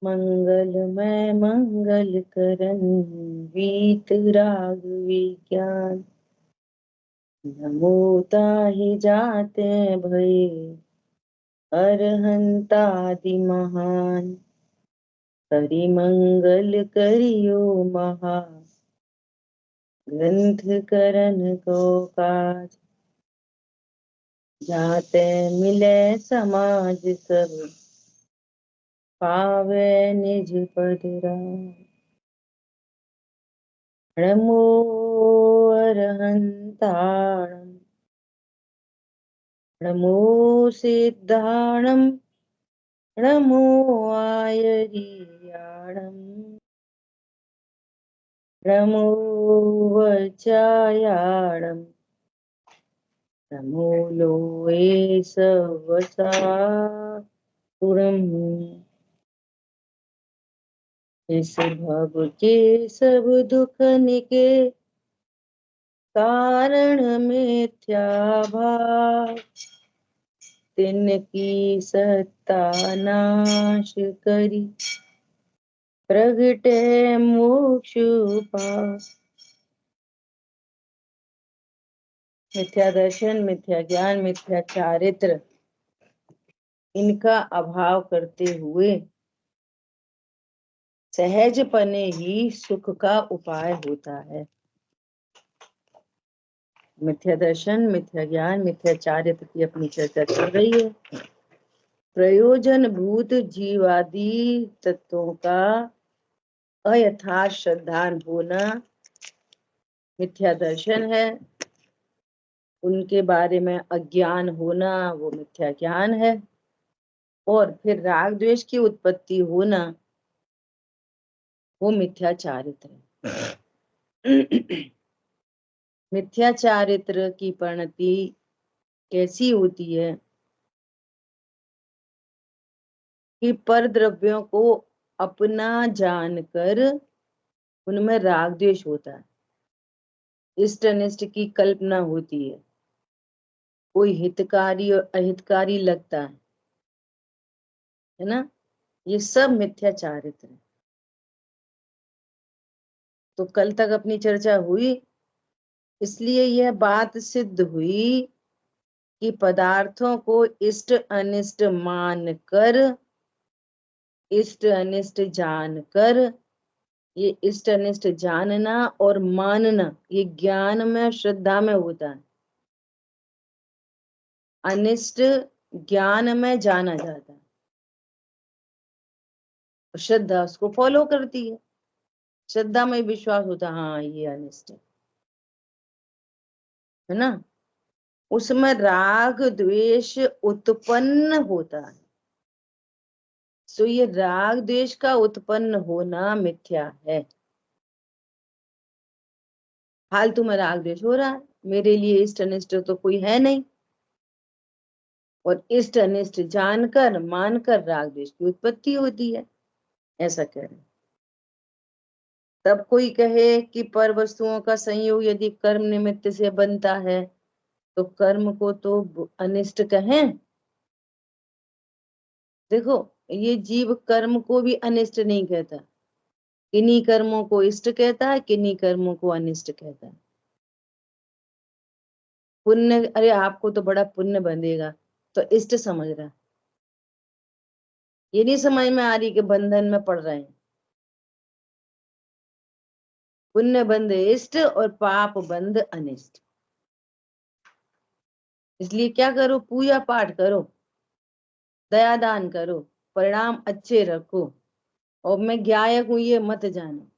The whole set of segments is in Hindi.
मंगलमय मंगल करन वीत राग विज्ञान। नमो ताहि जाते भय अरहंतादि महान। हरि मंगल करियो महा ग्रंथ करन को काज। जाते मिले समाज सब पावे निज पद राज। नमो अरहंताणं नमो सिद्धाणं नमो आयर्याणं नमो वचायाणं नमो लोये सवसापुरम्। इस भव के सब दुख निके कारण मिथ्या भाव। तिनकी सत्ता नाश करी प्रगटे मोक्ष पाव। मिथ्या दर्शन, मिथ्या ज्ञान, मिथ्या चारित्र, इनका अभाव करते हुए सहजपने ही सुख का उपाय होता है। मिथ्या दर्शन, मिथ्या ज्ञान, मिथ्या चारित्र की अपनी चर्चा चल रही है। प्रयोजन भूत जीवादि तत्वों का अयथार्थ श्रद्धान होना मिथ्या दर्शन है। उनके बारे में अज्ञान होना वो मिथ्या ज्ञान है। और फिर राग द्वेष की उत्पत्ति होना वो मिथ्या चारित्र है। मिथ्या चारित्र की परिणति कैसी होती है कि पर द्रव्यों को अपना जानकर उनमें राग द्वेष होता है। इष्ट अनिष्ट की कल्पना होती है। कोई हितकारी और अहितकारी लगता है ना। ये सब मिथ्या चारित्र है। तो कल तक अपनी चर्चा हुई, इसलिए यह बात सिद्ध हुई कि पदार्थों को इष्ट अनिष्ट मानकर, इष्ट अनिष्ट जानकर, ये इष्ट अनिष्ट जानना और मानना ये ज्ञान में श्रद्धा में होता है। अनिष्ट ज्ञान में जाना जाता है, श्रद्धा उसको फॉलो करती है। श्रद्धा में विश्वास होता है, हाँ ये अनिष्ट है ना। उसमें राग द्वेष उत्पन्न होता है। तो ये राग द्वेष का उत्पन्न होना मिथ्या है। फालतू में राग द्वेष हो रहा है, मेरे लिए इष्ट अनिष्ट तो कोई है नहीं। और इष्ट अनिष्ट जानकर मानकर राग द्वेष की उत्पत्ति होती है, ऐसा कह रहे हैं। तब कोई कहे कि पर वस्तुओं का संयोग यदि कर्म निमित्त से बनता है तो कर्म को तो अनिष्ट कहें। देखो, ये जीव कर्म को भी अनिष्ट नहीं कहता, किन्हीं कर्मों को इष्ट कहता है, किन्हीं कर्मों को अनिष्ट कहता है। पुण्य, अरे आपको तो बड़ा पुण्य बंधेगा, तो इष्ट समझ रहा है। ये नहीं समझ में आ रही कि बंधन में पड़ रहे हैं। पुण्य बंध इष्ट और पाप बंध अनिष्ट। इसलिए क्या करो, पूजा पाठ करो, दया दान करो, परिणाम अच्छे रखो। और मैं ज्ञायक हूं ये मत जानो,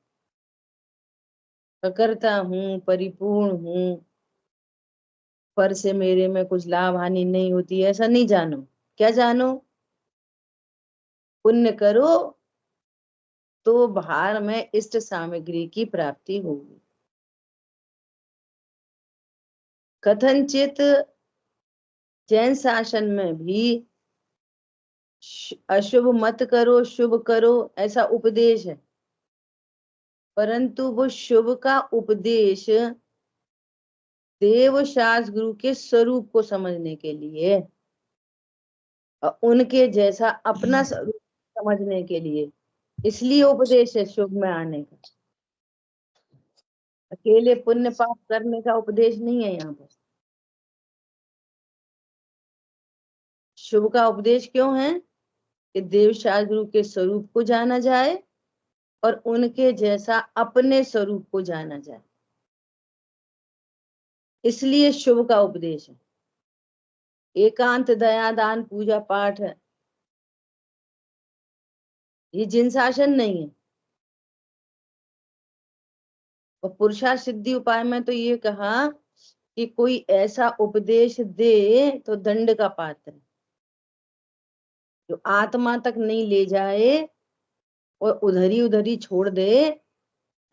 करता हूं, परिपूर्ण हूं, पर से मेरे में कुछ लाभ हानि नहीं होती, ऐसा नहीं जानो। क्या जानो, पुण्य करो तो बाहर में इष्ट सामग्री की प्राप्ति होगी। कथनचित जैन शासन में भी अशुभ मत करो शुभ करो ऐसा उपदेश है, परंतु वो शुभ का उपदेश देव शास्त्र गुरु के स्वरूप को समझने के लिए और उनके जैसा अपना स्वरूप समझने के लिए इसलिए उपदेश है शुभ में आने का। अकेले पुण्य पाप करने का उपदेश नहीं है यहाँ पर। शुभ का उपदेश क्यों है कि देव शास्त्रु के स्वरूप को जाना जाए और उनके जैसा अपने स्वरूप को जाना जाए, इसलिए शुभ का उपदेश है। एकांत दया दान पूजा पाठ है, ये जिन शासन नहीं है। और पुरुषार्थ सिद्धि उपाय में तो ये कहा कि कोई ऐसा उपदेश दे तो दंड का पात्र है, जो आत्मा तक नहीं ले जाए और उधर ही छोड़ दे,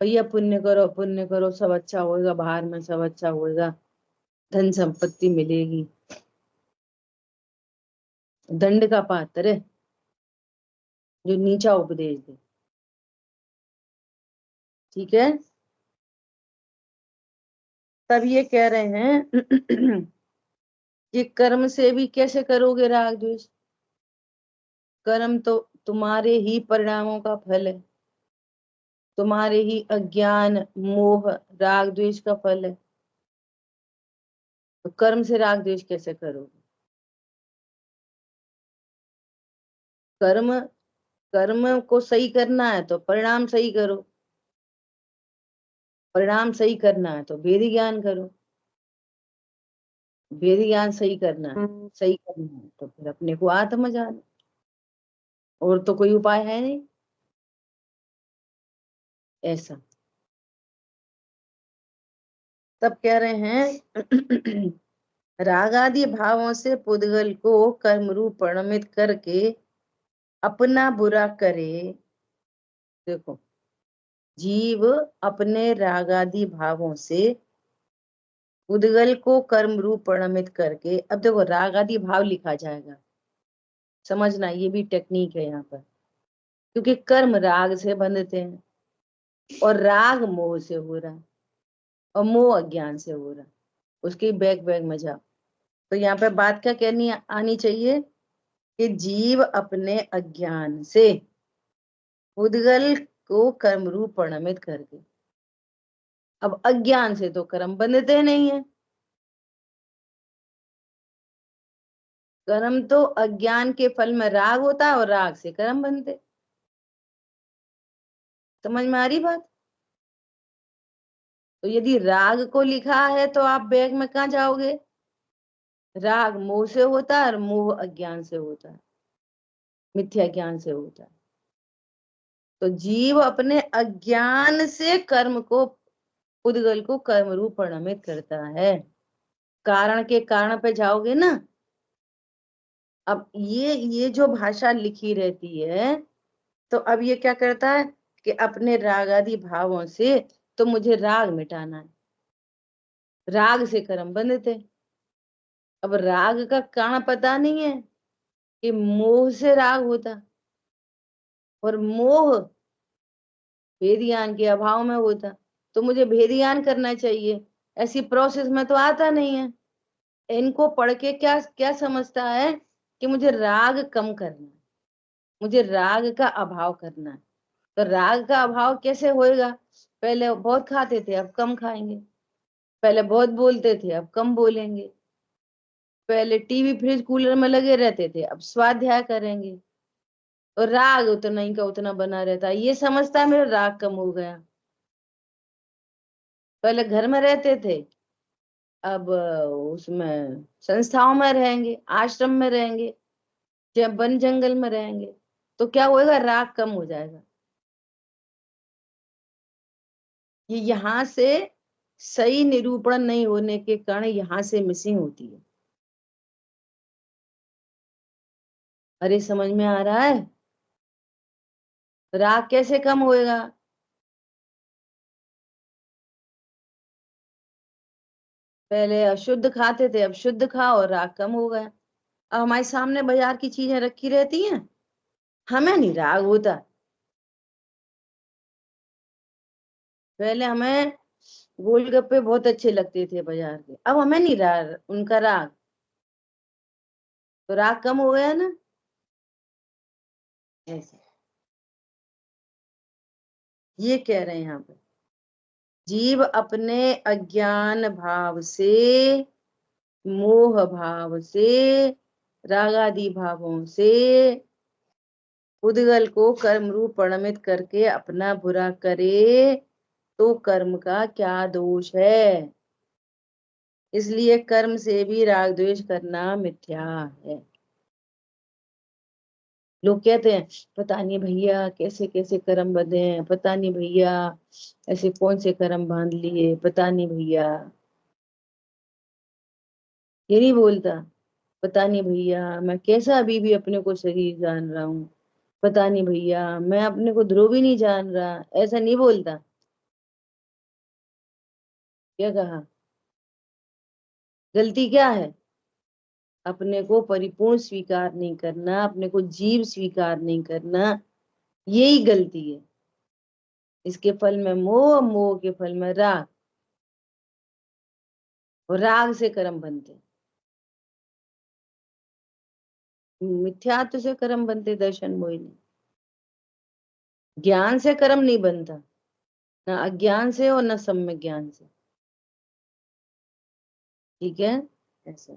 भैया पुण्य करो सब अच्छा होएगा, बाहर में सब अच्छा होएगा, धन संपत्ति मिलेगी, दंड का पात्र है जो नीचा उपदेश दे। ठीक है, तब ये कह रहे हैं कि कर्म से भी कैसे करोगे राग द्वेष? कर्म तो तुम्हारे ही परिणामों का फल है, तुम्हारे ही अज्ञान मोह राग द्वेष का फल है। तो कर्म से राग द्वेष कैसे करोगे? कर्म कर्म को सही करना है तो परिणाम सही करो, परिणाम सही करना है तो वेद ज्ञान करो, वेद ज्ञान सही करना है तो फिर अपने को आत्म जानो, और तो कोई उपाय है नहीं ऐसा। तब कह रहे हैं राग आदि भावों से पुद्गल को कर्म रूप परिणमित करके अपना बुरा करे। देखो, जीव अपने राग आदि भावों से उद्गल को कर्म रूप परिणमित करके, अब देखो राग आदि भाव लिखा जाएगा, समझना ये भी टेक्निक है यहाँ पर, क्योंकि कर्म राग से बंधते हैं और राग मोह से हो रहा है और मोह अज्ञान से हो रहा है, उसकी बैग बैग में जाओ। तो यहाँ पे बात क्या कहनी आनी चाहिए कि जीव अपने अज्ञान से उद्गल को कर्म रूप परिणमित करके, अब अज्ञान से तो कर्म बंधते नहीं है, कर्म तो अज्ञान के फल में राग होता है और राग से कर्म बनते। समझ में आ रही बात? तो यदि राग को लिखा है तो आप बैग में कहाँ जाओगे? राग मोह से होता है और मोह अज्ञान से होता है, मिथ्या ज्ञान से होता है। तो जीव अपने अज्ञान से कर्म को उद्गल को कर्म रूप परिणमित करता है। कारण के कारण पे जाओगे ना, अब ये जो भाषा लिखी रहती है, तो अब ये क्या करता है कि अपने राग आदि भावों से, तो मुझे राग मिटाना है, राग से कर्म बंधते। अब राग का कारण पता नहीं है कि मोह से राग होता, और मोह भेद ज्ञान के अभाव में होता, तो मुझे भेद ज्ञान करना चाहिए, ऐसी प्रोसेस में तो आता नहीं है। इनको पढ़ के क्या क्या समझता है कि मुझे राग कम करना है, मुझे राग का अभाव करना है। तो राग का अभाव कैसे होएगा? पहले बहुत खाते थे अब कम खाएंगे, पहले बहुत बोलते थे अब कम बोलेंगे, पहले टीवी फ्रिज कूलर में लगे रहते थे अब स्वाध्याय करेंगे, और राग उतना ही का उतना बना रहता है, ये समझता है मेरा राग कम हो गया। पहले घर में रहते थे, अब उसमें संस्थाओं में रहेंगे, आश्रम में रहेंगे, जब वन जंगल में रहेंगे, तो क्या होएगा? राग कम हो जाएगा। ये यहाँ से सही निरूपण नहीं होने के कारण यहाँ से मिसिंग होती है। अरे समझ में आ रहा है? राग कैसे कम होएगा? पहले अशुद्ध खाते थे अब शुद्ध खाओ, राग कम हो गया। अब हमारे सामने बाजार की चीजें रखी रहती हैं, हमें नहीं राग होता। पहले हमें गोलगप्पे बहुत अच्छे लगते थे बाजार के, अब हमें नहीं राग, उनका राग, तो राग कम हो गया ना। ऐसे ये कह रहे हैं यहाँ पे। जीव अपने अज्ञान भाव से, मोह भाव से, रागादि भावों से उद्गल को कर्म रूप परिणमित करके अपना बुरा करे तो कर्म का क्या दोष है। इसलिए कर्म से भी राग द्वेष करना मिथ्या है। लोग कहते हैं पता नहीं भैया कैसे कैसे कर्म बंधे हैं, पता नहीं भैया ऐसे कौन से कर्म बांध लिए, पता नहीं भैया। ये नहीं बोलता पता नहीं भैया मैं कैसा अभी भी अपने को शरीर जान रहा हूँ, पता नहीं भैया मैं अपने को ध्रुव भी नहीं जान रहा, ऐसा नहीं बोलता। क्या कहा? गलती क्या है? अपने को परिपूर्ण स्वीकार नहीं करना, अपने को जीव स्वीकार नहीं करना, यही गलती है। इसके फल में मोह, मोह के फल में राग, और राग से कर्म बनते हैं। मिथ्यात्व से कर्म बनते दर्शन मोहिनी। ज्ञान से कर्म नहीं बनता, ना अज्ञान से और ना सम्यक ज्ञान से। ठीक है, ऐसा।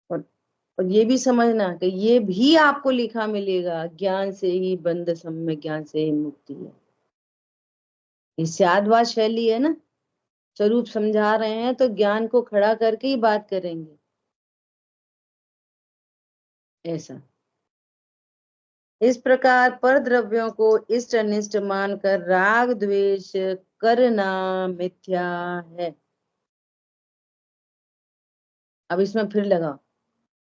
और, और ये भी समझना कि ये भी आपको लिखा मिलेगा, ज्ञान से ही बंध, सम्यक ज्ञान से ही मुक्ति है। ये शादवाद शैली है ना, स्वरूप समझा रहे हैं तो ज्ञान को खड़ा करके ही बात करेंगे, ऐसा। इस प्रकार पर द्रव्यों को इष्ट अनिष्ट मानकर राग द्वेष करना मिथ्या है। अब इसमें फिर लगाओ।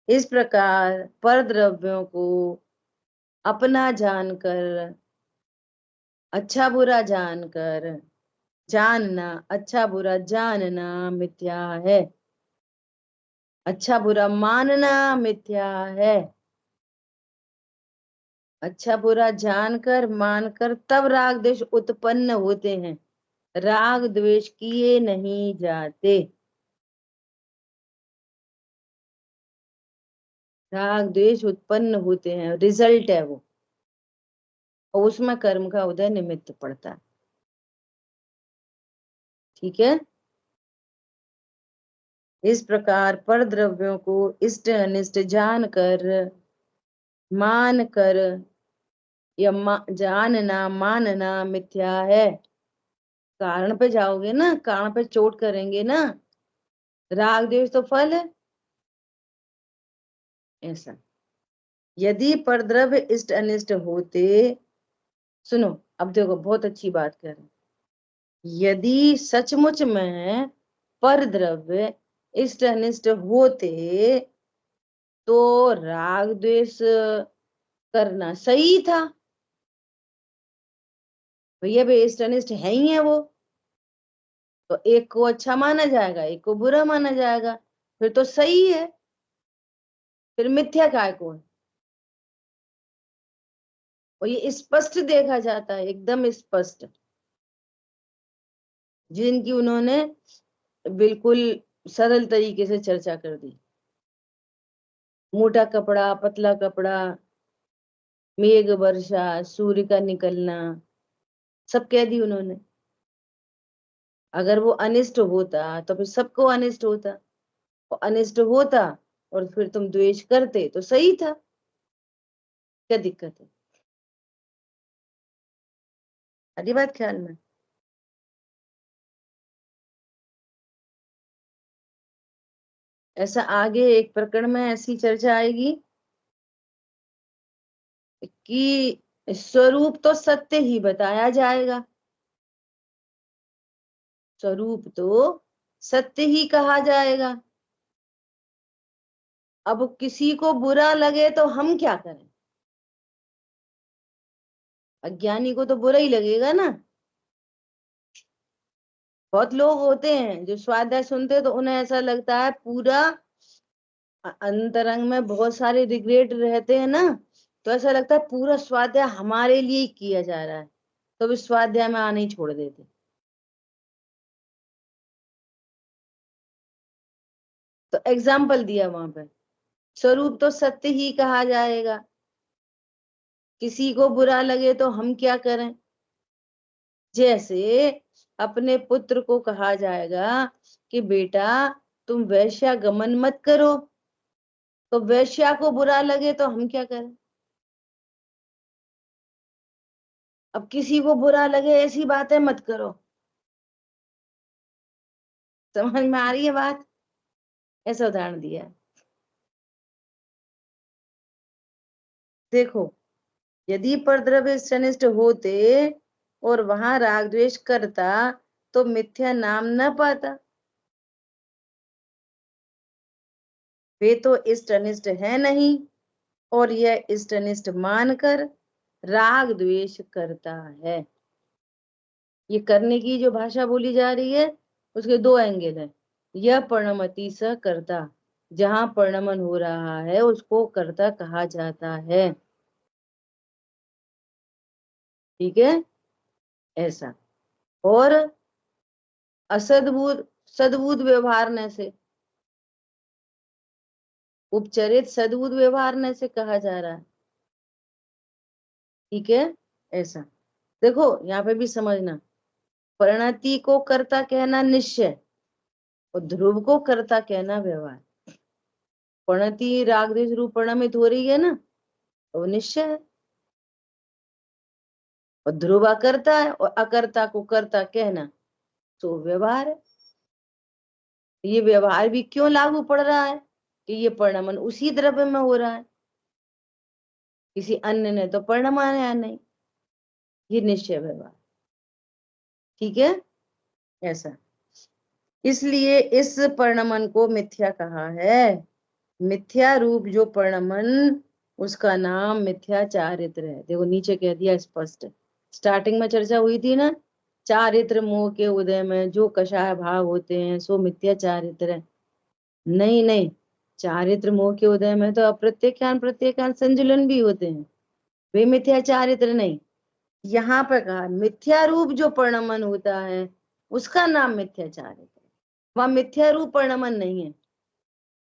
इस प्रकार पर द्रव्यों को अपना जानकर, अच्छा बुरा जानकर, जानना, अच्छा बुरा जानना मिथ्या है। अच्छा बुरा मानना मिथ्या है। अच्छा बुरा जानकर मानकर तब राग द्वेष उत्पन्न होते हैं, राग द्वेष किए नहीं जाते। राग द्वेष उत्पन्न होते हैं, रिजल्ट है वो, और उसमें कर्म का उदय निमित्त पड़ता है। ठीक है। इस प्रकार पर द्रव्यों को इष्ट अनिष्ट जानकर, मान कर, या जानना मानना मिथ्या है। कारण पे जाओगे ना, कारण पे चोट करेंगे ना, राग द्वेष तो फल है, ऐसा। यदि परद्रव्य इष्ट अनिष्ट होते, सुनो अब देखो बहुत अच्छी बात कर रहे हैं। यदि सचमुच में परद्रव्य इष्ट अनिष्ट होते तो राग द्वेष करना सही था। भैया भाई इष्ट अनिष्ट है ही है वो, तो एक को अच्छा माना जाएगा, एक को बुरा माना जाएगा, फिर तो सही है। फिर मिथ्या काय को है? और ये स्पष्ट देखा जाता है, एकदम स्पष्ट, जिनकी उन्होंने बिल्कुल सरल तरीके से चर्चा कर दी। मोटा कपड़ा, पतला कपड़ा, मेघ वर्षा, सूर्य का निकलना, सब कह दी उन्होंने। अगर वो अनिष्ट होता तो फिर सबको अनिष्ट होता, और अनिष्ट होता और फिर तुम द्वेष करते तो सही था। क्या दिक्कत है? आधी बात ख्याल में। ऐसा आगे एक प्रकरण में ऐसी चर्चा आएगी कि स्वरूप तो सत्य ही बताया जाएगा, स्वरूप तो सत्य ही कहा जाएगा। अब किसी को बुरा लगे तो हम क्या करें? अज्ञानी को तो बुरा ही लगेगा ना। बहुत लोग होते हैं जो स्वाध्याय सुनते तो उन्हें ऐसा लगता है पूरा अंतरंग में बहुत सारे रिग्रेट रहते हैं ना, तो ऐसा लगता है पूरा स्वाध्याय हमारे लिए ही किया जा रहा है, तो भी स्वाध्याय में आने ही छोड़ देते। तो एग्जाम्पल दिया वहां पे, स्वरूप तो सत्य ही कहा जाएगा। किसी को बुरा लगे तो हम क्या करें? जैसे अपने पुत्र को कहा जाएगा कि बेटा तुम वेश्यागमन मत करो, तो वेश्या को बुरा लगे तो हम क्या करें? अब किसी को बुरा लगे ऐसी बातें मत करो। समझ में आ रही है बात? ऐसा उदाहरण दिया है। देखो, यदि परद्रव्य स्तनिष्ठ होते और वहां राग द्वेष करता तो मिथ्या नाम न पाता। वे तो इष्टनिष्ठ है नहीं, और यह इष्टनिष्ठ मानकर राग द्वेष करता है। ये करने की जो भाषा बोली जा रही है उसके दो एंगल है। यह परिणमति स कर्ता, जहां परिणमन हो रहा है उसको कर्ता कहा जाता है। ठीक है, ऐसा। और असद्भुत सद्भुत व्यवहारने से, उपचरित सद्भुत व्यवहारने से कहा जा रहा है। ठीक है, ऐसा। देखो यहाँ पे भी समझना, परिणति को कर्ता कहना निश्चय और ध्रुव को कर्ता कहना व्यवहार। परिणति राग द्वेष रूप परिणमित हो रही है ना, तो वो निश्चय है। और ध्रुव अकर्ता है, और अकर्ता को कर्ता कहना तो व्यवहार है। ये व्यवहार भी क्यों लागू पड़ रहा है? कि ये परिणमन उसी द्रव्य में हो रहा है, किसी अन्य ने तो परिणमाया नहीं। ये निश्चय व्यवहार। ठीक है, ऐसा। इसलिए इस परिणमन को मिथ्या कहा है। मिथ्या रूप जो परिणमन, उसका नाम मिथ्या चारित्र है। देखो नीचे कह दिया स्पष्ट। स्टार्टिंग में चर्चा हुई थी ना, चारित्र मोह के उदय में जो कषाय भाव होते हैं सो मिथ्या चारित्र है। नहीं नहीं, चारित्र मोह के उदय में तो अप्रत्यक्षान प्रत्येकान संजुलन भी होते हैं, वे मिथ्या चारित्र नहीं। यहाँ पर कहा मिथ्या रूप जो परिणमन होता है उसका नाम मिथ्या चारित्र। वहां मिथ्या रूप परिणमन नहीं है,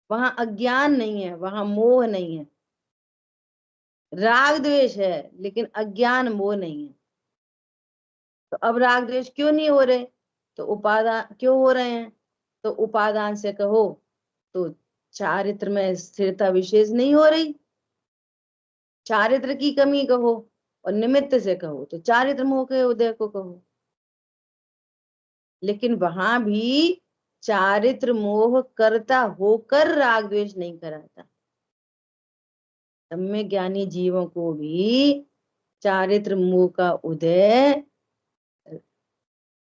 वहां अज्ञान नहीं है, वहां मोह नहीं है। राग द्वेष है लेकिन अज्ञान मोह नहीं है। तो अब राग द्वेष क्यों नहीं हो रहे? तो उपादान क्यों हो रहे हैं? तो उपादान से कहो तो चारित्र में स्थिरता विशेष नहीं हो रही, चारित्र की कमी कहो, और निमित्त से कहो तो चारित्र मोह के उदय को कहो। लेकिन वहां भी चारित्र मोह करता होकर राग द्वेष नहीं कराता। सम्य ज्ञानी जीवों को भी चारित्र मोह का उदय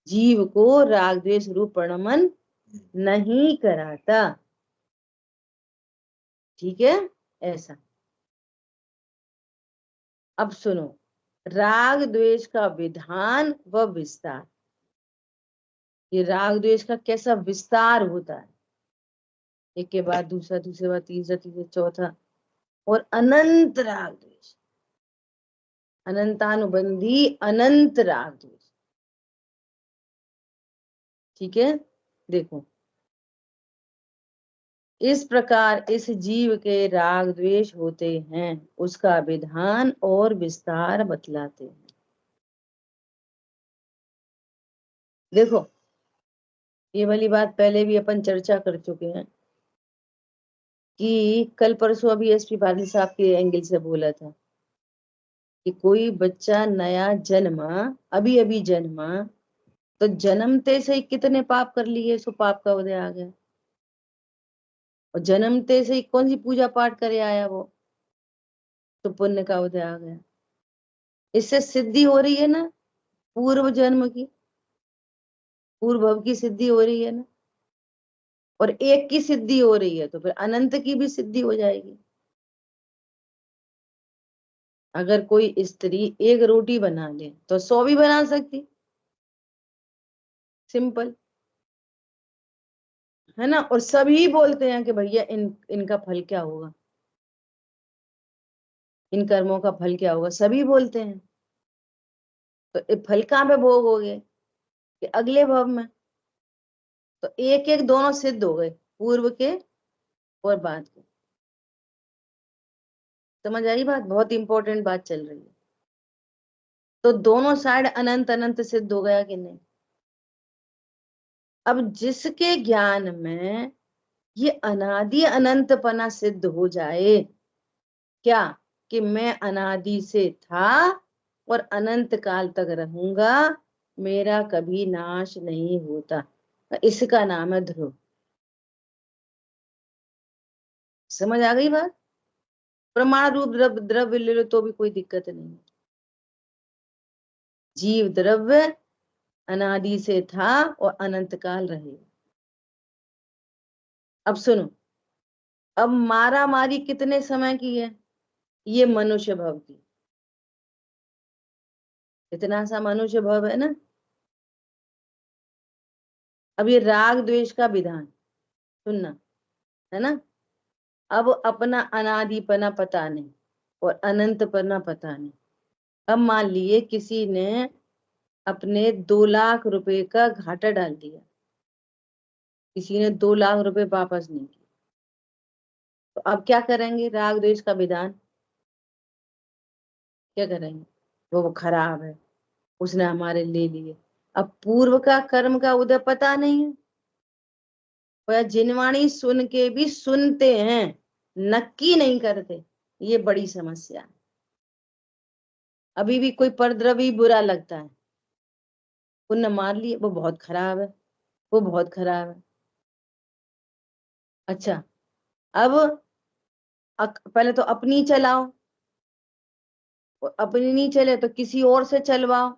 जीव को राग द्वेष रूप परिणमन नहीं कराता। ठीक है, ऐसा। अब सुनो, राग द्वेष का विधान व विस्तार। ये राग द्वेष का कैसा विस्तार होता है, एक के बाद दूसरा, दूसरे बाद तीसरा, तीसरा चौथा, और अनंत राग द्वेष, अनंतानुबंधी अनंत राग द्वेष। ठीक है, देखो इस प्रकार इस जीव के राग द्वेष होते हैं, उसका विधान और विस्तार बतलाते हैं। देखो ये वाली बात पहले भी अपन चर्चा कर चुके हैं कि कल परसों अभी एसपी पाटिल साहब के एंगल से बोला था कि कोई बच्चा नया जन्मा, अभी अभी जन्मा, तो जन्मते से ही कितने पाप कर लिए, सो पाप का उदय आ गया। और जन्मते से ही कौन सी पूजा पाठ करे आया वो, तो पुण्य का उदय आ गया। इससे सिद्धि हो रही है ना, पूर्व जन्म की, पूर्व भव की सिद्धि हो रही है ना। और एक की सिद्धि हो रही है तो फिर अनंत की भी सिद्धि हो जाएगी। अगर कोई स्त्री एक रोटी बना ले तो 100 भी बना सकती, सिंपल है ना। और सभी बोलते हैं कि भैया इनका फल क्या होगा, इन कर्मों का फल क्या होगा, सभी बोलते हैं। तो ये फल कहाँ पे भोगोगे? कि अगले भव में। तो एक एक दोनों सिद्ध हो गए, पूर्व के और बाद के। समझ आई बात? बहुत इंपॉर्टेंट बात चल रही है। तो दोनों साइड अनंत अनंत सिद्ध हो गया कि नहीं? अब जिसके ज्ञान में ये अनादि अनंतपना सिद्ध हो जाए, क्या कि मैं अनादि से था और अनंत काल तक रहूंगा, मेरा कभी नाश नहीं होता, इसका नाम है ध्रुव। समझ आ गई बात? प्रमाण रूप द्रव्य ले लो तो भी कोई दिक्कत नहीं। जीव द्रव्य अनादि से था और अनंत काल रहेगा। अब सुनो, अब मारा मारी कितने समय की है? ये मनुष्य भव की। इतना सा मनुष्य भव है ना। अब ये राग द्वेष का विधान सुनना, है ना। अब अपना अनादिपना पता नहीं और अनंतपना पता नहीं। अब मान लिए किसी ने अपने 2 लाख रुपए का घाटा डाल दिया, किसी ने 2 लाख रुपए वापस नहीं किए, तो अब क्या करेंगे? राग द्वेष का विधान क्या करेंगे? वो खराब है, उसने हमारे ले लिए। अब पूर्व का कर्म का उदय पता नहीं है, और जिनवाणी सुन के भी सुनते हैं, नक्की नहीं करते, ये बड़ी समस्या है। अभी भी कोई परद्रव्य बुरा लगता है, पुण्य मार लिए, वो बहुत खराब है, वो बहुत खराब है। अच्छा, अब पहले तो अपनी चलाओ, और अपनी नहीं चले तो किसी और से चलवाओ,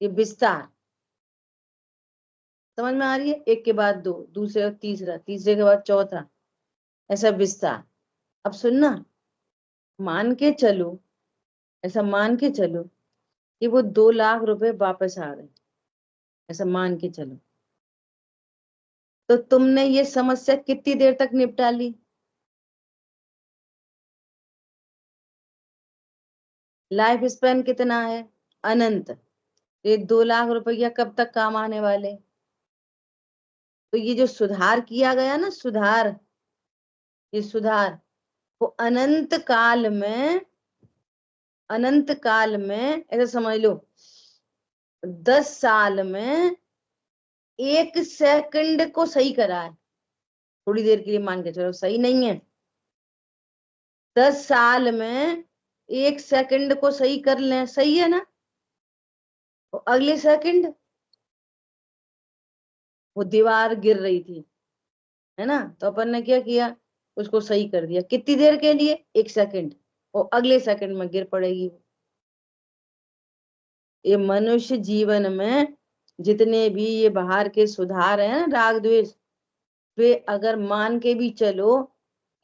ये विस्तार। समझ में आ रही है? एक के बाद दो, दूसरे तीसरा, तीसरे के बाद चौथा, ऐसा विस्तार। अब सुनना, मान के चलो, ऐसा मान के चलो कि वो 2 लाख रुपए वापस आ गए, ऐसा मान के चलो, तो तुमने ये समस्या कितनी देर तक निपटा ली? लाइफ स्पैन कितना है? अनंत। ये 2 लाख रुपया कब तक काम आने वाले? तो ये जो सुधार किया गया ना, सुधार, ये सुधार, वो अनंत काल में, अनंत काल में ऐसा समझ लो, 10 साल में 1 सेकंड को सही करा है। थोड़ी देर के लिए मान के चलो, सही नहीं है, 10 साल में 1 सेकंड को सही कर लें, सही है ना। तो अगले सेकंड वो दीवार गिर रही थी, है ना, तो अपन ने क्या किया? उसको सही कर दिया। कितनी देर के लिए? 1 सेकंड, और अगले सेकंड में गिर पड़ेगी। ये मनुष्य जीवन में जितने भी ये बाहर के सुधार हैं ना, राग द्वेष, वे अगर मान के भी चलो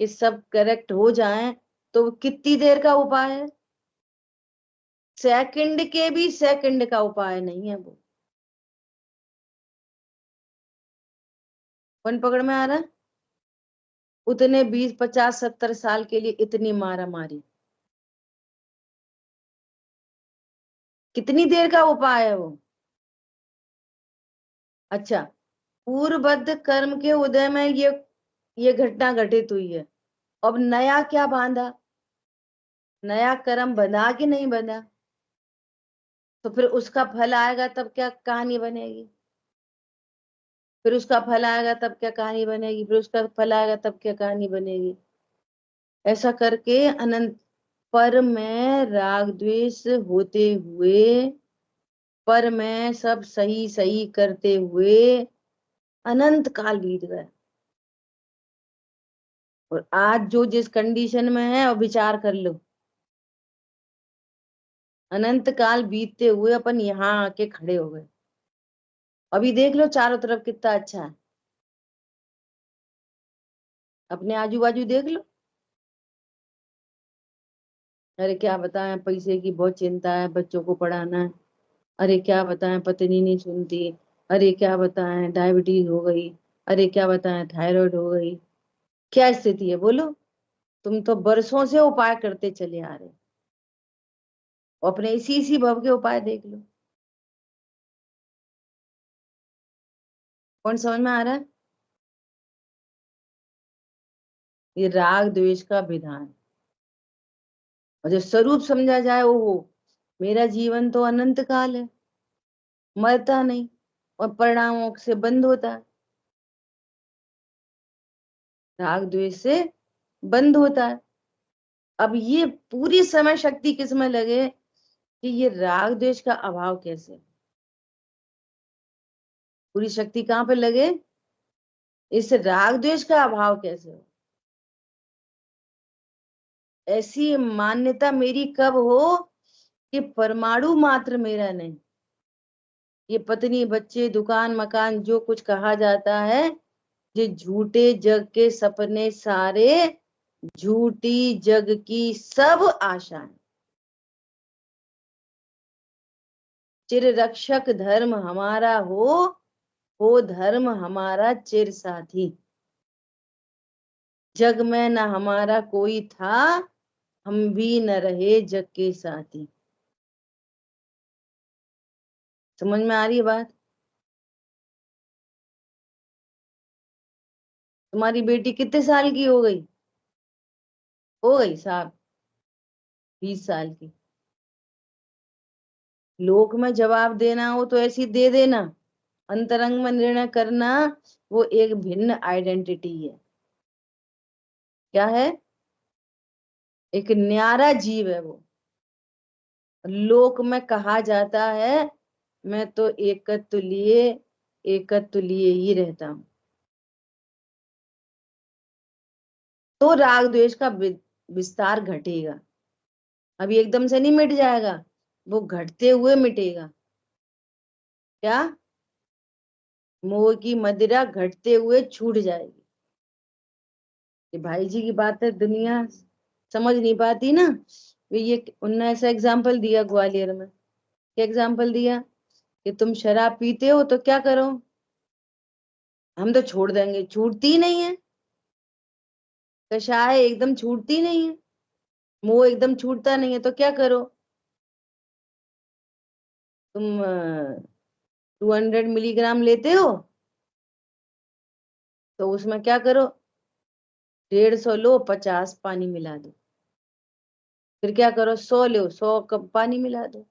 कि सब करेक्ट हो जाएं, तो कितनी देर का उपाय है? सेकंड के भी सेकंड का उपाय नहीं है वो। कौन पकड़ में आ रहा है? उतने 20 50 70 साल के लिए इतनी मारा मारी, कितनी देर का उपाय है वो? अच्छा, पूर्वबद्ध कर्म के उदय में ये घटना घटित हुई है। अब नया क्या बांधा? नया कर्म बंधा कि नहीं बंधा? तो फिर उसका फल आएगा तब क्या कहानी बनेगी? फिर उसका फल आएगा तब क्या कहानी बनेगी? फिर उसका फल आएगा तब क्या कहानी बनेगी? ऐसा करके अनंत, पर में राग द्वेष होते हुए, पर में सब सही सही करते हुए अनंत काल बीत गया, और आज जो जिस कंडीशन में है, और विचार कर लो, अनंत काल बीतते हुए अपन यहाँ आके खड़े हो गए। अभी देख लो चारों तरफ कितना अच्छा है, अपने आजू बाजू देख लो। अरे क्या बताएं, पैसे की बहुत चिंता है, बच्चों को पढ़ाना है। अरे क्या बताएं, पत्नी नहीं सुनती। अरे क्या बताएं, डायबिटीज हो गई। अरे क्या बताएं, थायराइड हो गई। क्या स्थिति है बोलो? तुम तो बरसों से उपाय करते चले आ रहे हो, अपने इसी इसी भव के उपाय देख लो। कौन समझ में आ रहा है? ये राग द्वेष का विधान, और जो स्वरूप समझा जाए वो मेरा जीवन तो अनंत काल है, मरता नहीं और परिणामों से बंद होता है, राग द्वेष से बंद होता है। अब ये पूरी समय शक्ति किसमें लगे कि ये राग द्वेष का अभाव कैसे, पूरी शक्ति कहाँ पे लगे, इस राग द्वेष का अभाव कैसे हो। ऐसी मान्यता मेरी कब हो कि परमाणु मात्र मेरा नहीं, ये पत्नी बच्चे दुकान मकान जो कुछ कहा जाता है, ये झूठे जग के सपने सारे, झूठी जग की सब आशाएं। चिर रक्षक धर्म हमारा हो धर्म हमारा चिर साथी। जग में न हमारा कोई था, हम भी न रहे जग के साथी। समझ में आ रही है बात। तुम्हारी बेटी कितने साल की हो गई साहब, 20 साल की। लोक में जवाब देना हो तो ऐसी दे देना, अंतरंग में निर्णय करना वो एक भिन्न आइडेंटिटी है। क्या है, एक न्यारा जीव है वो। लोक में कहा जाता है मैं तो एकत्व लिए ही रहता हूं। तो राग द्वेष का विस्तार घटेगा, अभी एकदम से नहीं मिट जाएगा, वो घटते हुए मिटेगा। क्या, मोह की मदिरा घटते हुए छूट जाएगी। ये भाई जी की बात है, दुनिया समझ नहीं पाती ना। ये उनने ऐसा एग्जाम्पल दिया ग्वालियर में, क्या एग्जाम्पल दिया कि तुम शराब पीते हो तो क्या करो, हम तो छोड़ देंगे, छूटती ही नहीं है। कषाय एकदम छूटती नहीं है, मोह एकदम छूटता नहीं है, तो क्या करो, तुम 200 मिलीग्राम लेते हो तो उसमें क्या करो, 150 लो, 50 पानी मिला दो। फिर क्या करो, 100 लो, 100 कप पानी मिला दो।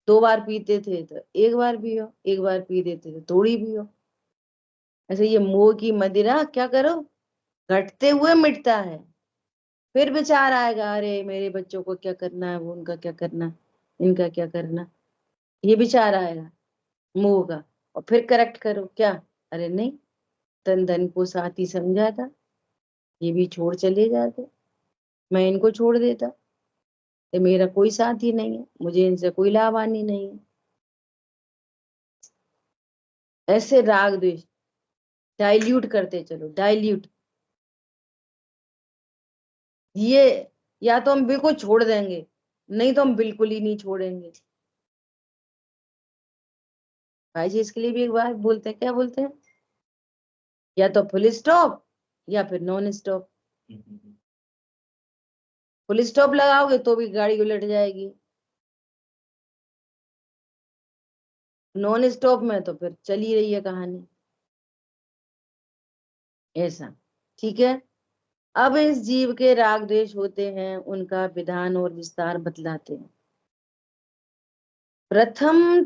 2 बार पीते थे तो एक बार पियो, एक बार पी देते थे थोड़ी पियो। ऐसे ये मोह की मदिरा क्या करो, घटते हुए मिटता है। फिर विचार आएगा, अरे मेरे बच्चों को क्या करना है, वो उनका क्या करना है, इनका क्या करना, ये विचार आएगा मोह का। और फिर करेक्ट करो क्या, अरे नहीं, तन धन को साथी समझा था, ये भी छोड़ चले जाते, मैं इनको छोड़ देता, ये मेरा कोई साथी नहीं है, मुझे इनसे कोई लाभ हानि नहीं है। ऐसे राग द्वेष डाइल्यूट करते चलो, डाइल्यूट। ये या तो हम बिल्कुल छोड़ देंगे, नहीं तो हम बिल्कुल ही नहीं छोड़ेंगे। भाई जी इसके लिए भी एक बार बोलते हैं, क्या बोलते हैं, या तो फुल स्टॉप या फिर नॉन स्टॉप। फुल स्टॉप लगाओगे तो भी गाड़ी उलट जाएगी, नॉन स्टॉप में तो फिर चली रही है कहानी, ऐसा। ठीक है, अब इस जीव के राग द्वेष होते हैं, उनका विधान और विस्तार बतलाते हैं। प्रथम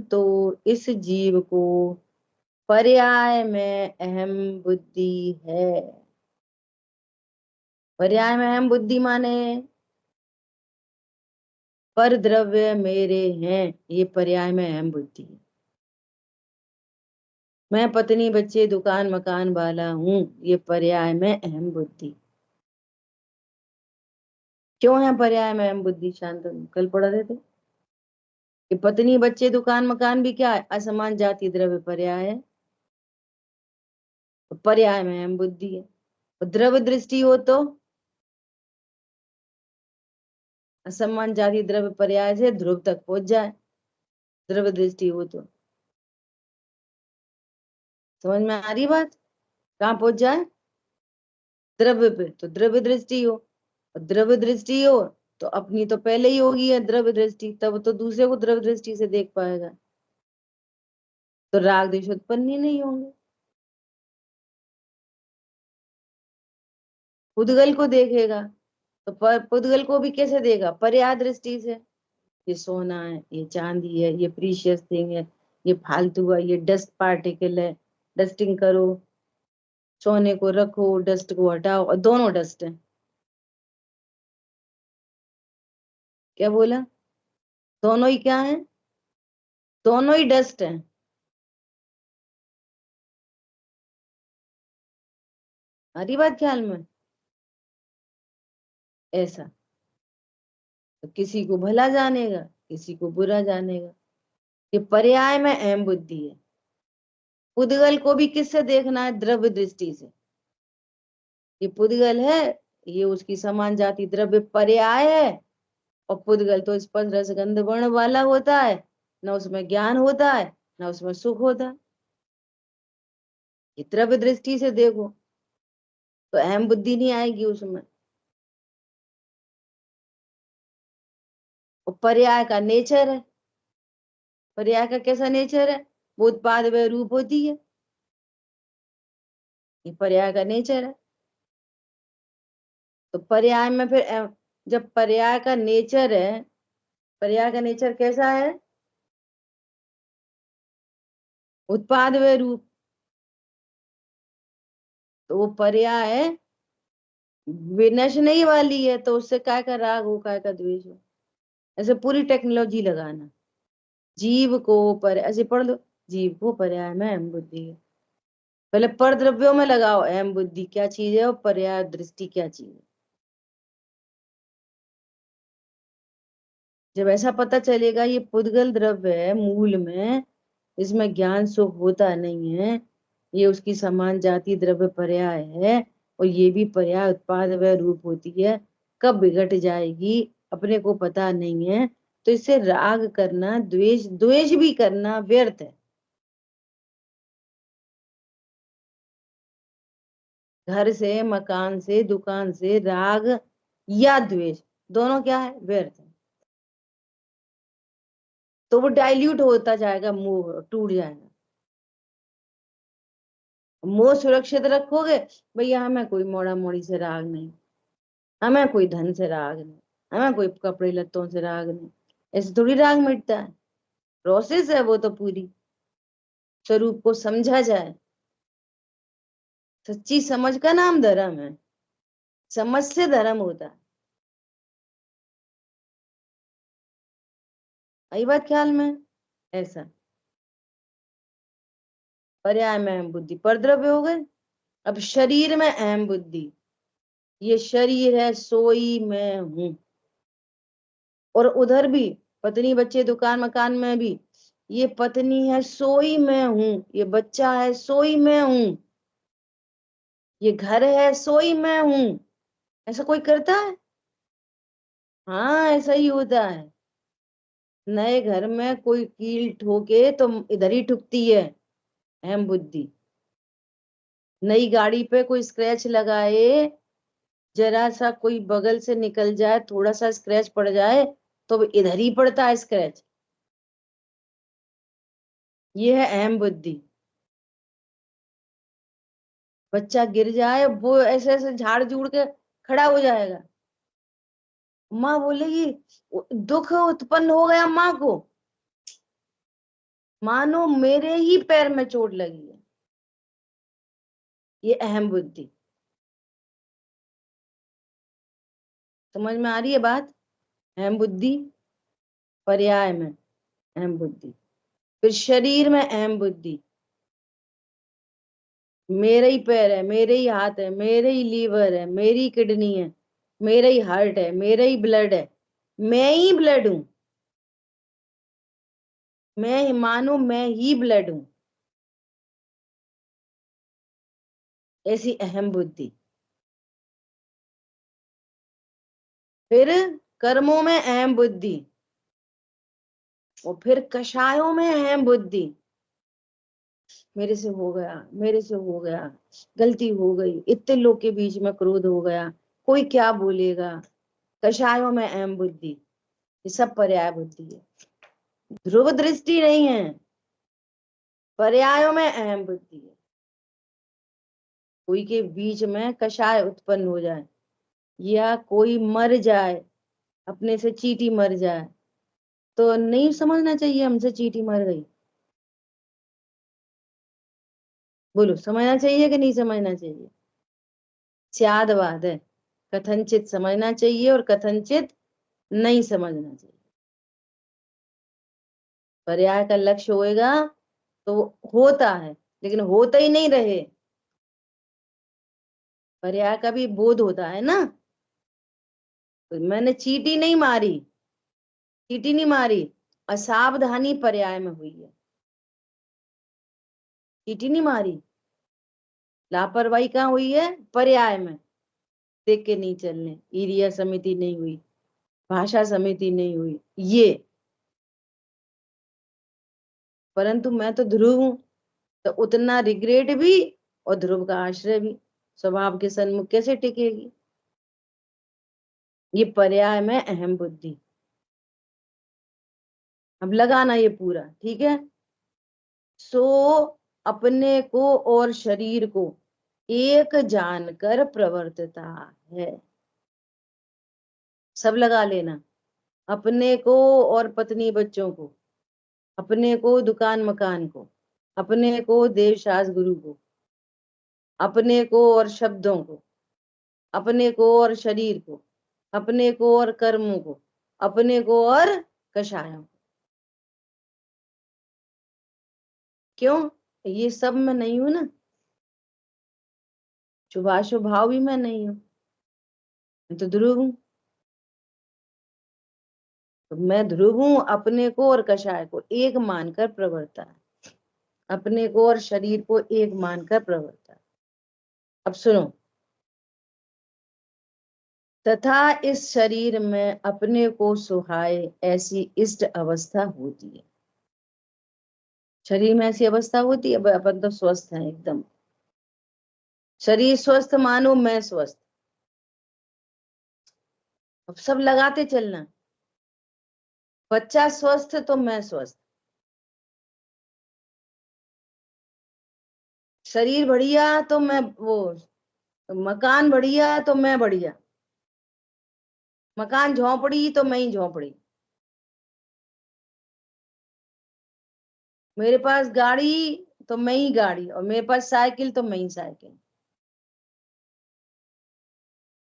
तो इस जीव को पर्याय में अहम बुद्धि है। पर्याय में अहम बुद्धि माने पर द्रव्य मेरे हैं, ये पर्याय में अहम बुद्धि है। मैं पत्नी बच्चे दुकान मकान वाला हूं, ये पर्याय में अहम बुद्धि। क्यों है पर्याय में अहम बुद्धि, शांतनु कल पढ़ा रहे थे कि पत्नी बच्चे दुकान मकान भी क्या है, असमान जाति द्रव्य पर्याय है, तो पर्याय में अहम बुद्धि है। और द्रव्य दृष्टि हो तो असमान जाति द्रव्य पर्याय से ध्रुव तक पहुंच जाए, द्रव्य दृष्टि हो तो। समझ में आ रही बात, कहाँ पहुंच जाए, द्रव्य पे, तो द्रव्य दृष्टि हो, और द्रव्य दृष्टि हो तो अपनी तो पहले ही होगी है द्रव्य दृष्टि, तब तो दूसरे को द्रव्य दृष्टि से देख पाएगा, तो राग द्वेष उत्पन्न ही नहीं होंगे। पुद्गल को देखेगा तो पुद्गल को भी कैसे देगा? पर्याय दृष्टि से। ये सोना है, ये चांदी है, ये प्रीशियस थिंग है, ये फालतू है, ये डस्ट पार्टिकल है, डस्टिंग करो, सोने को रखो, डस्ट को हटाओ, और दोनों डस्ट है। क्या बोला? दोनों ही क्या है? दोनों ही डस्ट है। आ रही बात ख्याल में? ऐसा तो किसी को भला जानेगा, किसी को बुरा जानेगा। ये पर्याय में अहम बुद्धि है। पुद्गल को भी किससे देखना है? द्रव्य दृष्टि से। ये पुद्गल है, ये उसकी समान जाति द्रव्य पर्याय है, और पुद्गल तो स्पर्श रस गंध वर्ण वाला होता है, न उसमें ज्ञान होता है, न उसमें सुख होता है। ये द्रव्य दृष्टि से देखो तो अहम बुद्धि नहीं आएगी उसमें। और पर्याय का नेचर है। पर्याय का कैसा नेचर है? वो उत्पाद व रूप होती है। ये पर्याय का नेचर है। तो पर्याय में फिर जब पर्याय का नेचर है, पर्याय का नेचर कैसा है? उत्पाद व रूप। तो वो पर्याय विनशने ही वाली है, तो उससे काय का राग हो, काय का द्वेष हो। ऐसे पूरी टेक्नोलॉजी लगाना। जीव को पर ऐसे पढ़ लो, जीव को पर्याय में अहम बुद्धि है। पहले पर द्रव्यों में लगाओ अहम बुद्धि क्या चीज है और पर्याय दृष्टि क्या चीज है। जब ऐसा पता चलेगा ये पुद्गल द्रव्य है मूल में, इसमें ज्ञान सुख होता नहीं है, ये उसकी समान जाति द्रव्य पर्याय है, और ये भी पर्याय उत्पाद व रूप होती है, कब बिगट जाएगी अपने को पता नहीं है। तो इससे राग करना, द्वेष द्वेष भी करना व्यर्थ है। घर से, मकान से, दुकान से राग या द्वेष दोनों क्या है? व्यर्थ है। तो वो डाइल्यूट होता जाएगा, मोह टूट जाएगा। मोह सुरक्षित रखोगे, भैया हमें कोई मोड़ा मोड़ी से राग नहीं, हमें कोई धन से राग नहीं, हमें कोई कपड़े लत्तों से राग नहीं, ऐसे थोड़ी राग मिटता है। प्रोसेस है वो तो पूरी। स्वरूप को समझा जाए। सच्ची समझ का नाम धर्म है। समझ से धर्म होता है। आई बात ख्याल में? ऐसा पर्याय में अहम बुद्धि पर द्रव्य हो गए। अब शरीर में अहम बुद्धि, ये शरीर है सोई मैं हूं। और उधर भी पत्नी बच्चे दुकान मकान में भी, ये पत्नी है सोई मैं हूं, ये बच्चा है सोई मैं हूं, ये घर है सोई मैं हूं। ऐसा कोई करता है? हाँ ऐसा ही होता है। नए घर में कोई कील ठोके तो इधर ही ठुकती है अहम बुद्धि। नई गाड़ी पे कोई स्क्रैच लगाए, जरा सा कोई बगल से निकल जाए, थोड़ा सा स्क्रैच पड़ जाए तो इधर ही पड़ता है स्क्रैच। ये है अहम बुद्धि। बच्चा गिर जाए, वो ऐसे ऐसे झाड़ झूड़ के खड़ा हो जाएगा। माँ बोलेगी, दुख उत्पन्न हो गया माँ को, मानो मेरे ही पैर में चोट लगी है। ये अहम बुद्धि। समझ में आ रही है बात? अहम बुद्धि पर्याय में अहम बुद्धि। फिर शरीर में अहम बुद्धि, मेरे ही पैर है, मेरे ही हाथ है, मेरे ही लीवर है, मेरी किडनी है, मेरा ही हार्ट है, मेरा ही ब्लड है, मैं ही ब्लड हूं, मैं मानो मैं ही ब्लड हूं। ऐसी अहम बुद्धि। फिर कर्मों में अहम बुद्धि, और फिर कषायों में अहम बुद्धि। मेरे से हो गया, मेरे से हो गया, गलती हो गई, इतने लोग के बीच में क्रोध हो गया, कोई क्या बोलेगा। कषायों में अहम बुद्धि। ये सब पर्याय बुद्धि है, ध्रुव दृष्टि नहीं है। पर्यायों में अहम बुद्धि है। कोई के बीच में कषाय उत्पन्न हो जाए, या कोई मर जाए, अपने से चींटी मर जाए, तो नहीं समझना चाहिए हमसे चींटी मर गई। बोलो, समझना चाहिए कि नहीं समझना चाहिए? स्यादवाद है, कथनचित समझना चाहिए और कथनचित नहीं समझना चाहिए। पर्याय का लक्ष्य होएगा तो होता है, लेकिन होता ही नहीं रहे। पर्याय का भी बोध होता है ना। तो मैंने चींटी नहीं मारी, चींटी नहीं मारी, असावधानी पर्याय में हुई है, चींटी नहीं मारी। लापरवाही कहाँ हुई है? पर्याय में। देख के नहीं चलने, ईरिया समिति नहीं हुई, भाषा समिति नहीं हुई ये। परंतु मैं तो ध्रुव हूं, तो उतना रिग्रेट भी और ध्रुव का आश्रय भी स्वभाव के सन्मुख कैसे टिकेगी? ये पर्याय में अहम बुद्धि। अब लगाना ये पूरा, ठीक है। सो अपने को और शरीर को एक जानकर प्रवर्तता है। सब लगा लेना। अपने को और पत्नी बच्चों को, अपने को दुकान मकान को, अपने को देवशास गुरु को, अपने को और शब्दों को, अपने को और शरीर को, अपने को और कर्मों को, अपने को और कषायों को। क्यों? ये सब मैं नहीं हूं ना, शुभाशुभ भाव भी मैं नहीं हूं, मैं तो ध्रुव हूं। तो मैं ध्रुव हूं, अपने को और कषाय को एक मानकर प्रवर्ता है, अपने को और शरीर को एक मानकर प्रवर्ता है। अब सुनो, तथा इस शरीर में अपने को सुहाए ऐसी इष्ट अवस्था होती है। शरीर में ऐसी अवस्था होती है, अपन तो स्वस्थ हैं एकदम, शरीर स्वस्थ मानो मैं स्वस्थ। अब सब लगाते चलना, बच्चा स्वस्थ तो मैं स्वस्थ, शरीर बढ़िया तो मैं वो, मकान बढ़िया तो मैं बढ़िया, मकान झोंपड़ी तो मैं ही झोंपड़ी, मेरे पास गाड़ी तो मैं ही गाड़ी, और मेरे पास साइकिल तो मैं ही साइकिल।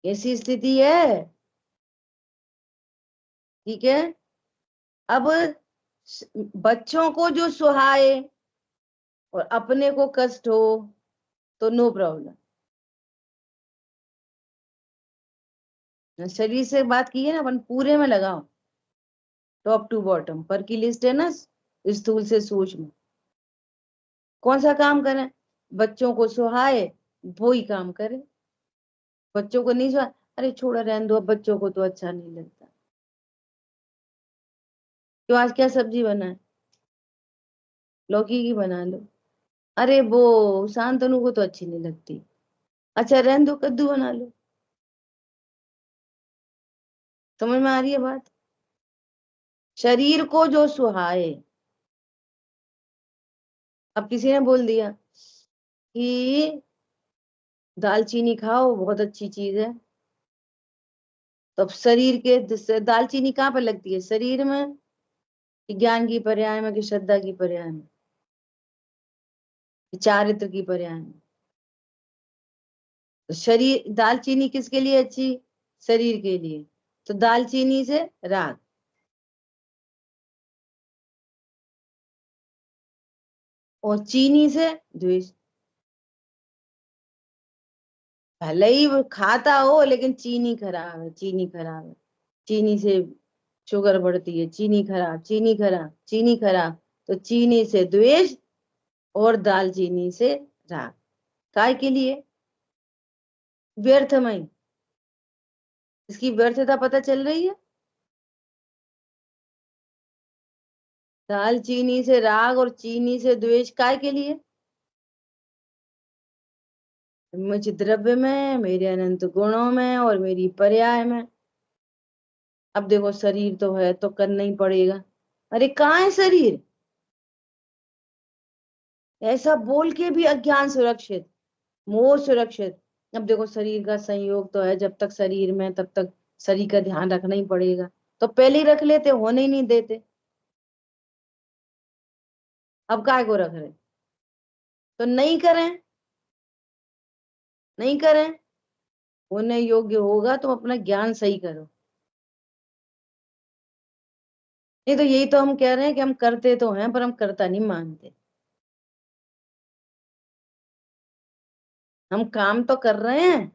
ऐसी स्थिति है, ठीक है। अब बच्चों को जो सुहाए और अपने को कष्ट हो तो नो प्रॉब्लम। शरीर से बात की है ना अपन, पूरे में लगाओ, टॉप टू बॉटम पर की लिस्ट है ना, स्थूल से सूक्ष्म। कौन सा काम करें? बच्चों को सुहाए वो ही काम करे। बच्चों को नहीं सुहा, अरे छोड़ो रहने दो, अब बच्चों को तो अच्छा नहीं लगता। तो आज क्या सब्जी बना है? लौकी की बना लो। अरे वो शांतनु को तो अच्छी नहीं लगती, अच्छा रहने दो, कद्दू बना लो। समझ में आ रही है बात? शरीर को जो सुहाए। अब किसी ने बोल दिया कि दालचीनी खाओ, बहुत अच्छी चीज है, तो अब शरीर के दालचीनी कहाँ पर लगती है? शरीर में, कि ज्ञान की पर्याय में, कि श्रद्धा की पर्याय में, कि चारित्र की पर्याय में? तो शरीर, दालचीनी किसके लिए अच्छी? शरीर के लिए। तो दालचीनी से राग, और चीनी से द्वेष। भले ही वो खाता हो, लेकिन चीनी खराब है, चीनी खराब है, चीनी से शुगर बढ़ती है, चीनी खराब, चीनी खराब, चीनी खराब। तो चीनी से द्वेष और दालचीनी से राग। काय के लिए? व्यर्थमय। इसकी व्यर्थता पता चल रही है? दालचीनी से राग और चीनी से द्वेष, काय के लिए? मुझ द्रव्य में, मेरे अनंत गुणों में और मेरी पर्याय में। अब देखो, शरीर तो है तो करना ही पड़ेगा। अरे कहाँ है शरीर? ऐसा बोल के भी अज्ञान सुरक्षित, मोह सुरक्षित। अब देखो शरीर का संयोग तो है, जब तक शरीर में तब तक शरीर का ध्यान रखना ही पड़ेगा, तो पहले ही रख लेते, होने ही नहीं देते, अब काय को रख रहे? तो नहीं करें, नहीं करें, होने योग्य होगा तो अपना ज्ञान सही करो। नहीं तो यही तो हम कह रहे हैं कि हम करते तो हैं पर हम करता नहीं मानते। हम काम तो कर रहे हैं,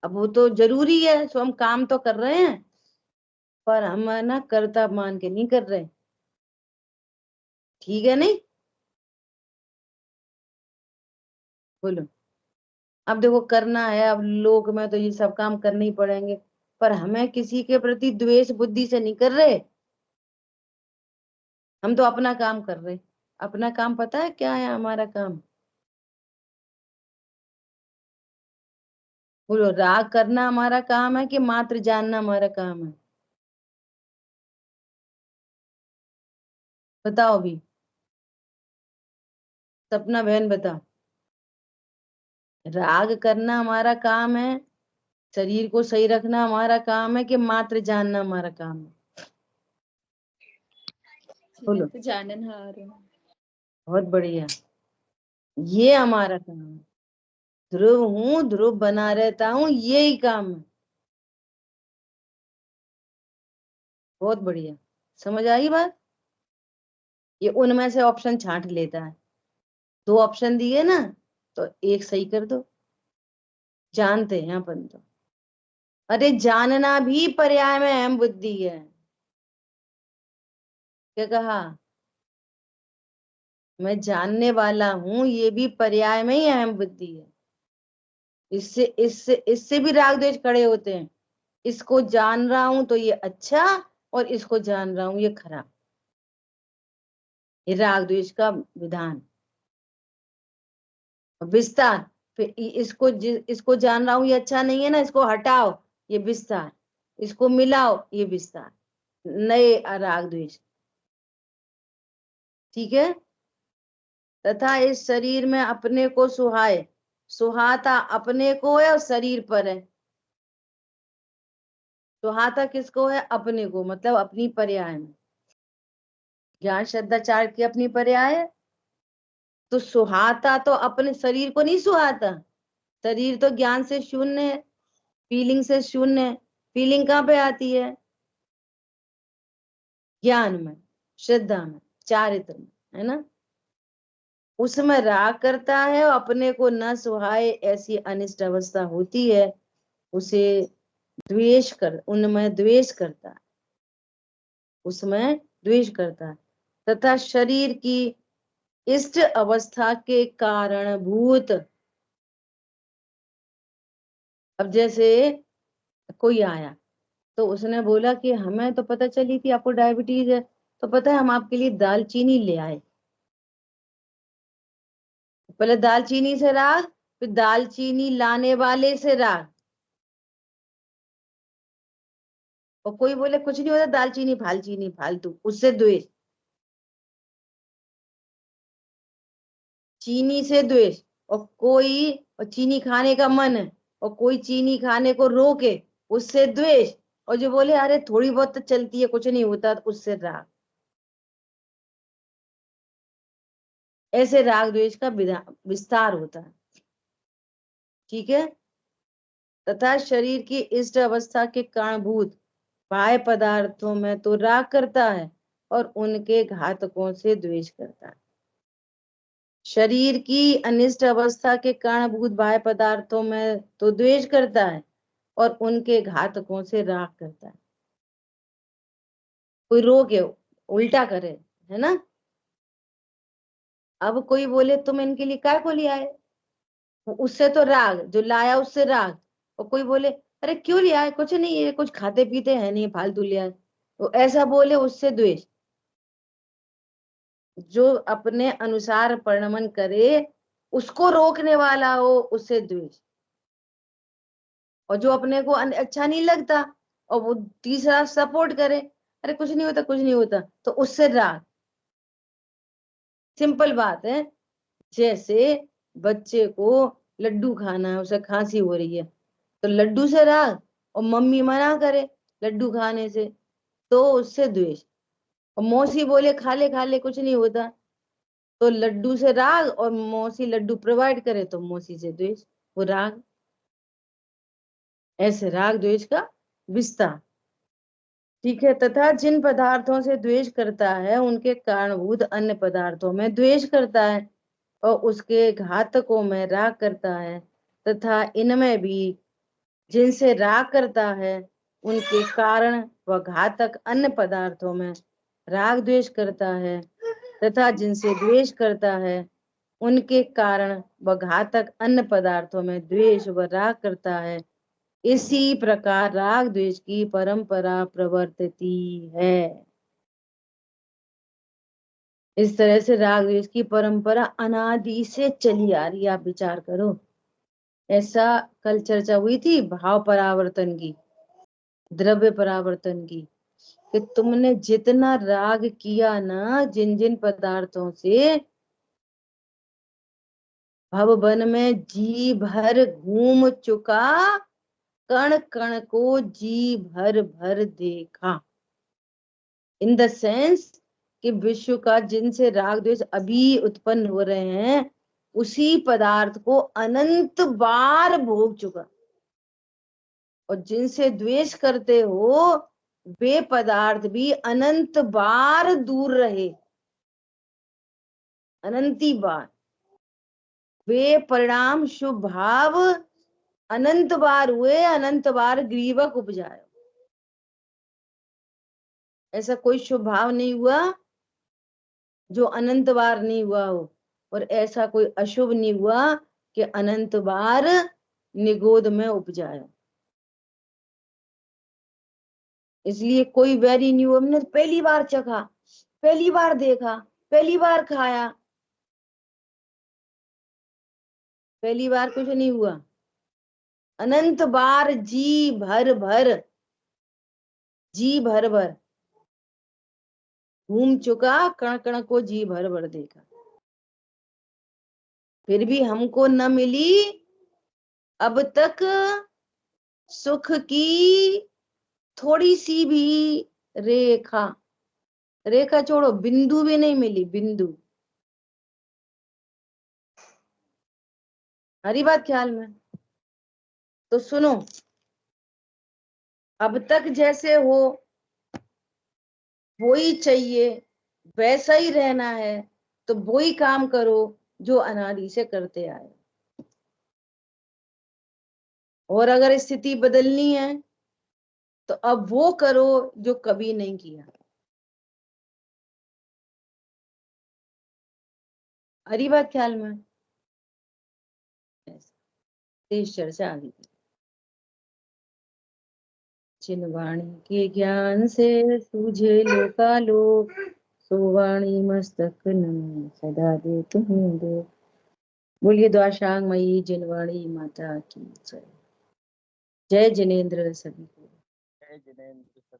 अब वो तो जरूरी है, सो हम काम तो कर रहे हैं, पर हम ना करता मान के नहीं कर रहे। ठीक है नहीं? बोलो। अब देखो करना है, अब लोक में तो ये सब काम करने ही पड़ेंगे, पर हमें किसी के प्रति द्वेष बुद्धि से नहीं कर रहे, हम तो अपना काम कर रहे। अपना काम पता है क्या है हमारा काम? बोलो, राग करना हमारा काम है कि मात्र जानना हमारा काम है? बताओ भी, सपना बहन बता। राग करना हमारा काम है, शरीर को सही रखना हमारा काम है कि मात्र जानना हमारा काम है? बोलो। तो जाननहार हूँ। बहुत बढ़िया, ये हमारा काम है। ध्रुव हूँ, ध्रुव बना रहता हूँ, यही काम है। बहुत बढ़िया, समझ आई बात? ये उनमें से ऑप्शन छांट लेता है, दो ऑप्शन दिए ना, तो एक सही कर दो। जानते हैं अपन तो। अरे जानना भी पर्याय में अहम बुद्धि है। क्या कहा? मैं जानने वाला हूं, ये भी पर्याय में ही अहम बुद्धि है। इससे इससे इससे भी राग द्वेष खड़े होते हैं। इसको जान रहा हूं तो ये अच्छा, और इसको जान रहा हूं ये खराब। ये राग द्वेष का विधान, विस्तार। फिर इसको जान रहा हूं ये अच्छा नहीं है ना, इसको हटाओ, ये विस्तार। इसको मिलाओ, ये विस्तार। नए राग द्वेष। ठीक है। तथा इस शरीर में अपने को सुहाए, सुहाता अपने को है और शरीर पर है। सुहाता किसको है? अपने को, मतलब अपनी पर्याय में। ज्ञान श्रद्धा चार की अपनी पर्याय है, तो सुहाता तो अपने शरीर को नहीं सुहाता। शरीर तो ज्ञान से शून्य है, फीलिंग से शून्य है। फीलिंग कहाँ पे आती है? ज्ञान में, श्रद्धा में, चारित्र में, है ना? उसमें राग करता है और अपने को न सुहाए ऐसी अनिष्ट अवस्था होती है, उसे द्वेष कर, उनमें द्वेष करता है, उसमें द्वेष करता है। तथा शरीर की इष्ट अवस्था के कारणभूत। अब जैसे कोई आया तो उसने बोला कि हमें तो पता चली थी आपको डायबिटीज है, तो पता है हम आपके लिए दालचीनी ले आए। पहले दालचीनी से राग, फिर दालचीनी लाने वाले से राग। और कोई बोले कुछ नहीं होता, दालचीनी फालचीनी फालतू, उससे द्वेष। चीनी से द्वेष। और चीनी खाने का मन है, और कोई चीनी खाने को रोके, उससे द्वेष। और जो बोले अरे थोड़ी बहुत तो चलती है, कुछ नहीं होता, तो उससे राग। ऐसे राग द्वेष का विस्तार होता है। ठीक है। तथा शरीर की इष्ट अवस्था के कारणभूत बाह्य पदार्थों में तो राग करता है और उनके घातकों से द्वेष करता है। शरीर की अनिष्ट अवस्था के कारणभूत बाह्य पदार्थों में तो द्वेष करता है और उनके घातकों से राग करता है। कोई रोके, उल्टा करे, है ना? अब कोई बोले तुम इनके लिए काय को ले आए, उससे तो राग, जो लाया उससे राग। और कोई बोले अरे क्यों ले आए, कुछ नहीं है, कुछ खाते पीते हैं नहीं, फालतू ले आए, तो ऐसा बोले, उससे द्वेष। जो अपने अनुसार परिणमन करे, उसको रोकने वाला हो, उससे द्वेष। और जो अपने को अच्छा नहीं लगता और वो तीसरा सपोर्ट करे, अरे कुछ नहीं होता, कुछ नहीं होता, तो उससे राग। सिंपल बात है। जैसे बच्चे को लड्डू खाना है, उसे खांसी हो रही है, तो लड्डू से राग, और मम्मी मना करे लड्डू खाने से तो उससे द्वेष, और मौसी बोले खा ले कुछ नहीं होता, तो लड्डू से राग, और मौसी लड्डू प्रोवाइड करे तो मौसी से द्वेष, वो राग। ऐसे राग द्वेष का विस्तार। ठीक है। तथा जिन पदार्थों से द्वेष करता है उनके कारणभूत अन्य पदार्थों में द्वेष करता है, और उसके घातकों में राग करता है। तथा इनमें भी जिनसे राग करता है उनके कारण व घातक अन्य पदार्थों में राग द्वेष करता है, तथा जिनसे द्वेष करता है उनके कारण व घातक अन्य पदार्थों में द्वेष व राग करता है। इसी प्रकार राग द्वेष की परंपरा प्रवर्तती है। इस तरह से राग द्वेष की परंपरा अनादि से चली आ रही है। आप विचार करो, ऐसा कल चर्चा हुई थी भाव परावर्तन की, द्रव्य परावर्तन की, कि तुमने जितना राग किया ना जिन जिन पदार्थों से, भवबन में जी भर घूम चुका, कण कण को जी भर भर देखा। इन द सेंस कि विश्व का जिनसे राग द्वेष अभी उत्पन्न हो रहे हैं उसी पदार्थ को अनंत बार भोग चुका, और जिनसे द्वेष करते हो वे पदार्थ भी अनंत बार दूर रहे, अनंती बार। वे परिणाम शुभ भाव अनंत बार हुए, अनंत बार ग्रीवक उपजाए। ऐसा कोई शुभ भाव नहीं हुआ जो अनंत बार नहीं हुआ हो, और ऐसा कोई अशुभ नहीं हुआ कि अनंत बार निगोद में उपजाए। इसलिए कोई वैरी नहीं हुआ, हमने पहली बार चखा, पहली बार देखा, पहली बार खाया, पहली बार कुछ नहीं हुआ। अनंत बार जी भर भर, जी भर भर घूम चुका, कण कण को जी भर भर देखा, फिर भी हमको न मिली अब तक सुख की थोड़ी सी भी रेखा। रेखा छोड़ो, बिंदु भी नहीं मिली, बिंदु। हरी बात ख्याल में? तो सुनो, अब तक जैसे हो वो ही चाहिए, वैसा ही रहना है, तो वो ही काम करो जो अनादि से करते आए। और अगर स्थिति बदलनी है तो अब वो करो जो कभी नहीं किया। हरी बात ख्याल में? तेज चर्चा आगे। जिन वाणी के ज्ञान से सूझे लोकालोक, सो वाणी मस्तक न सदा दे तुम्हें दो। बोलिए द्वाशांग मई जिनवाणी माता की जय। जय जिनेन्द्र सभी को। जय जिनेन्द्र।